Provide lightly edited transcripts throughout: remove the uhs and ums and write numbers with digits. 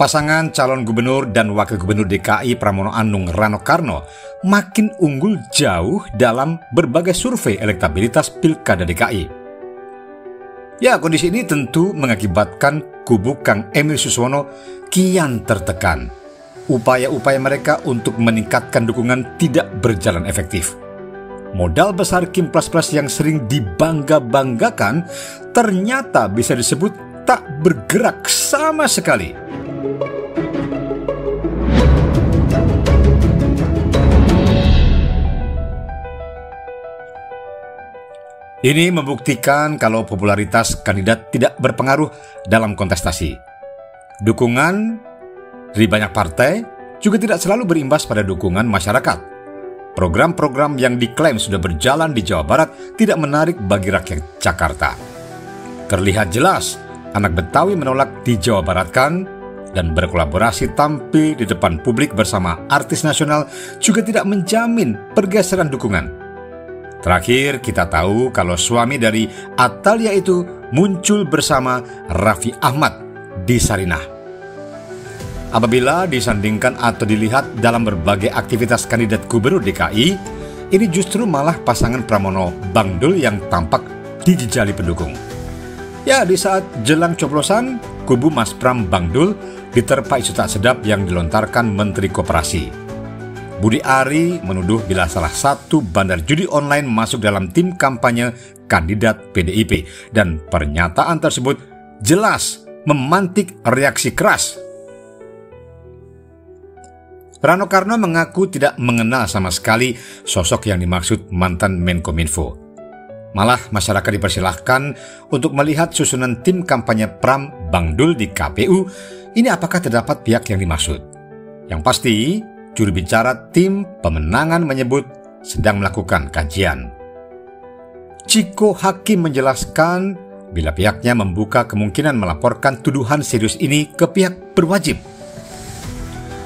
Pasangan calon gubernur dan wakil gubernur DKI Pramono Anung Rano Karno makin unggul jauh dalam berbagai survei elektabilitas Pilkada DKI. Ya, kondisi ini tentu mengakibatkan kubu Kang Emil Suswono kian tertekan. Upaya-upaya mereka untuk meningkatkan dukungan tidak berjalan efektif. Modal besar Kim Plus Plus yang sering dibangga-banggakan ternyata bisa disebut tak bergerak sama sekali. Ini membuktikan kalau popularitas kandidat tidak berpengaruh dalam kontestasi. Dukungan dari banyak partai juga tidak selalu berimbas pada dukungan masyarakat. Program-program yang diklaim sudah berjalan di Jawa Barat tidak menarik bagi rakyat Jakarta. Terlihat jelas, anak Betawi menolak di Jawa Barat kan, dan berkolaborasi tampil di depan publik bersama artis nasional juga tidak menjamin pergeseran dukungan. Terakhir, kita tahu kalau suami dari Atalia itu muncul bersama Raffi Ahmad di Sarinah. Apabila disandingkan atau dilihat dalam berbagai aktivitas kandidat gubernur DKI, ini justru malah pasangan Pramono Bangdul yang tampak dijejali pendukung. Ya, di saat jelang coblosan, kubu Mas Pram Bangdul diterpa isu tak sedap yang dilontarkan Menteri Koperasi. Budi Ari menuduh bila salah satu bandar judi online masuk dalam tim kampanye kandidat PDIP, dan pernyataan tersebut jelas memantik reaksi keras. Rano Karno mengaku tidak mengenal sama sekali sosok yang dimaksud mantan Menkominfo. Malah masyarakat dipersilahkan untuk melihat susunan tim kampanye Pram Bangdul di KPU. Ini apakah terdapat pihak yang dimaksud? Yang pasti, juru bicara tim pemenangan menyebut sedang melakukan kajian. Ciko Hakim menjelaskan bila pihaknya membuka kemungkinan melaporkan tuduhan serius ini ke pihak berwajib.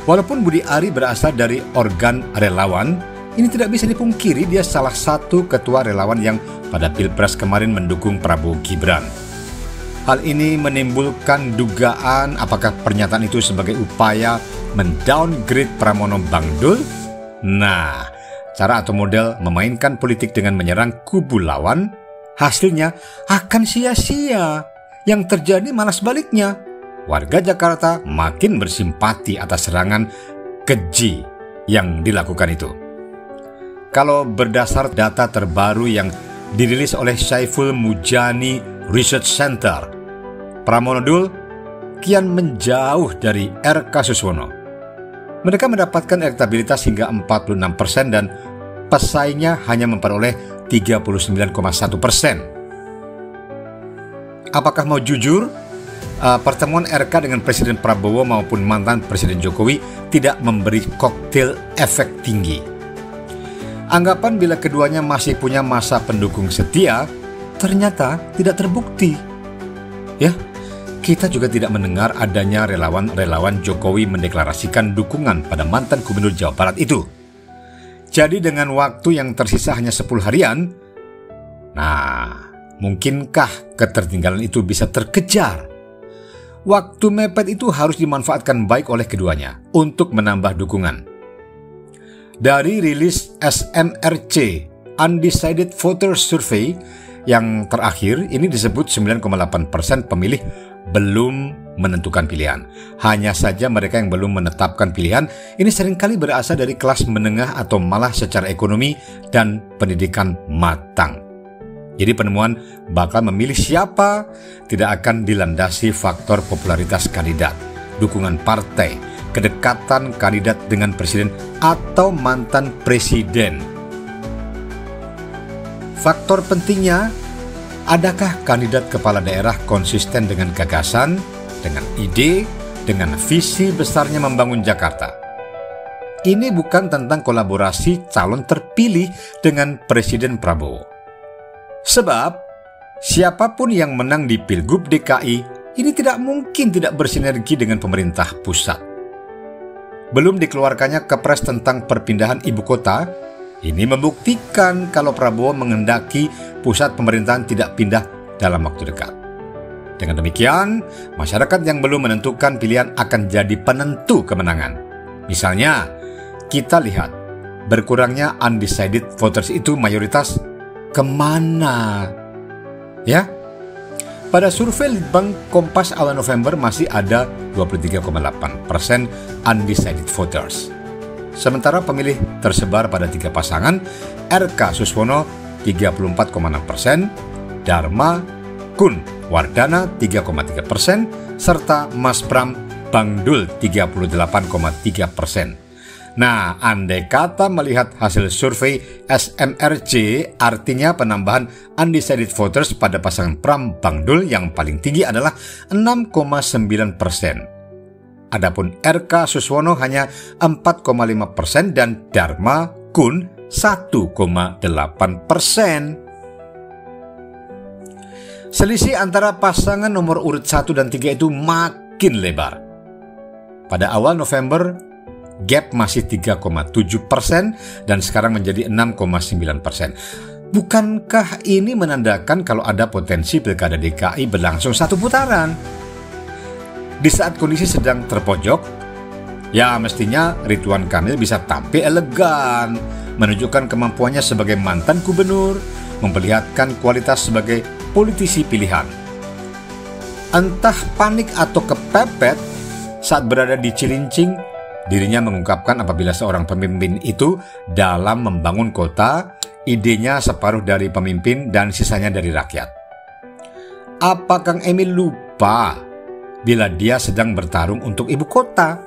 Walaupun Budi Ari berasal dari organ relawan, ini tidak bisa dipungkiri dia salah satu ketua relawan yang pada Pilpres kemarin mendukung Prabowo Gibran. Hal ini menimbulkan dugaan apakah pernyataan itu sebagai upaya mendowngrade Pramono Bangdul. Nah, cara atau model memainkan politik dengan menyerang kubu lawan, hasilnya akan sia-sia. Yang terjadi malah sebaliknya. Warga Jakarta makin bersimpati atas serangan keji yang dilakukan itu. Kalau berdasar data terbaru yang dirilis oleh Saiful Mujani Research Center, Pramono Dul kian menjauh dari RK Suswono. Mereka mendapatkan elektabilitas hingga 46% dan pesaingnya hanya memperoleh 39,1%. Apakah mau jujur, pertemuan RK dengan Presiden Prabowo maupun mantan Presiden Jokowi tidak memberi koktail efek tinggi. Anggapan bila keduanya masih punya massa pendukung setia ternyata tidak terbukti. Ya, kita juga tidak mendengar adanya relawan-relawan Jokowi mendeklarasikan dukungan pada mantan Gubernur Jawa Barat itu. Jadi dengan waktu yang tersisa hanya 10 harian, nah, mungkinkah ketertinggalan itu bisa terkejar? Waktu mepet itu harus dimanfaatkan baik oleh keduanya untuk menambah dukungan. Dari rilis SMRC Undecided Voter Survey yang terakhir, ini disebut 9,8% pemilih belum menentukan pilihan. Hanya saja mereka yang belum menetapkan pilihan ini seringkali berasal dari kelas menengah atau malah secara ekonomi dan pendidikan matang. Jadi penemuan bakal memilih siapa tidak akan dilandasi faktor popularitas kandidat, dukungan partai, kedekatan kandidat dengan presiden atau mantan presiden. Faktor pentingnya, adakah kandidat kepala daerah konsisten dengan gagasan, dengan ide, dengan visi besarnya membangun Jakarta? Ini bukan tentang kolaborasi calon terpilih dengan Presiden Prabowo. Sebab, siapapun yang menang di Pilgub DKI ini tidak mungkin tidak bersinergi dengan pemerintah pusat. Belum dikeluarkannya Kepres tentang perpindahan ibu kota, ini membuktikan kalau Prabowo menghendaki pusat pemerintahan tidak pindah dalam waktu dekat. Dengan demikian, masyarakat yang belum menentukan pilihan akan jadi penentu kemenangan. Misalnya, kita lihat berkurangnya undecided voters itu mayoritas kemana? Ya, pada survei Litbang Kompas awal November masih ada 23,8% undecided voters. Sementara pemilih tersebar pada 3 pasangan, RK Suswono 34,6%, Dharma Kun Wardana 3,3%, serta Mas Pram Bangdul 38,3%. Nah, andai kata melihat hasil survei SMRC, artinya penambahan undecided voters pada pasangan Pram Bangdul yang paling tinggi adalah 6,9%. Adapun RK Suswono hanya 4,5% dan Dharma Kun 1,8%. Selisih antara pasangan nomor urut 1 dan 3 itu makin lebar. Pada awal November, gap masih 3,7% dan sekarang menjadi 6,9%. Bukankah ini menandakan kalau ada potensi Pilkada DKI berlangsung 1 putaran? Di saat kondisi sedang terpojok, ya mestinya Ridwan Kamil bisa tampil elegan, menunjukkan kemampuannya sebagai mantan gubernur, memperlihatkan kualitas sebagai politisi pilihan. Entah panik atau kepepet saat berada di Cilincing, dirinya mengungkapkan apabila seorang pemimpin itu dalam membangun kota, idenya separuh dari pemimpin dan sisanya dari rakyat. Apa Kang Emil lupa bila dia sedang bertarung untuk ibu kota,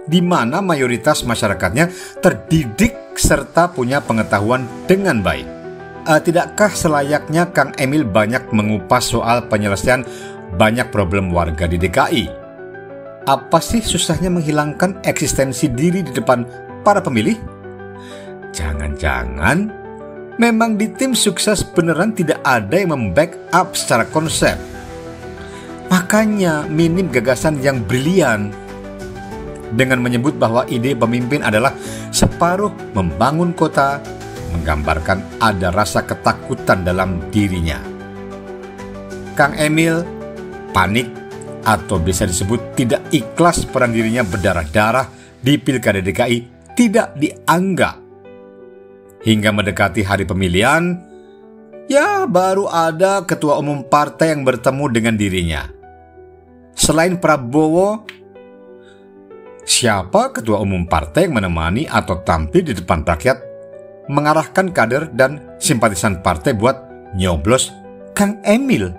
di mana mayoritas masyarakatnya terdidik serta punya pengetahuan dengan baik? Tidakkah selayaknya Kang Emil banyak mengupas soal penyelesaian banyak problem warga di DKI? Apa sih susahnya menghilangkan eksistensi diri di depan para pemilih? Jangan-jangan memang di tim sukses beneran tidak ada yang membackup secara konsep. Makanya minim gagasan yang brilian dengan menyebut bahwa ide pemimpin adalah separuh membangun kota, menggambarkan ada rasa ketakutan dalam dirinya. Kang Emil panik atau bisa disebut tidak ikhlas peran dirinya berdarah-darah di Pilkada DKI tidak dianggap. Hingga mendekati hari pemilihan, ya baru ada ketua umum partai yang bertemu dengan dirinya. Selain Prabowo, siapa ketua umum partai yang menemani atau tampil di depan rakyat mengarahkan kader dan simpatisan partai buat nyoblos Kang Emil?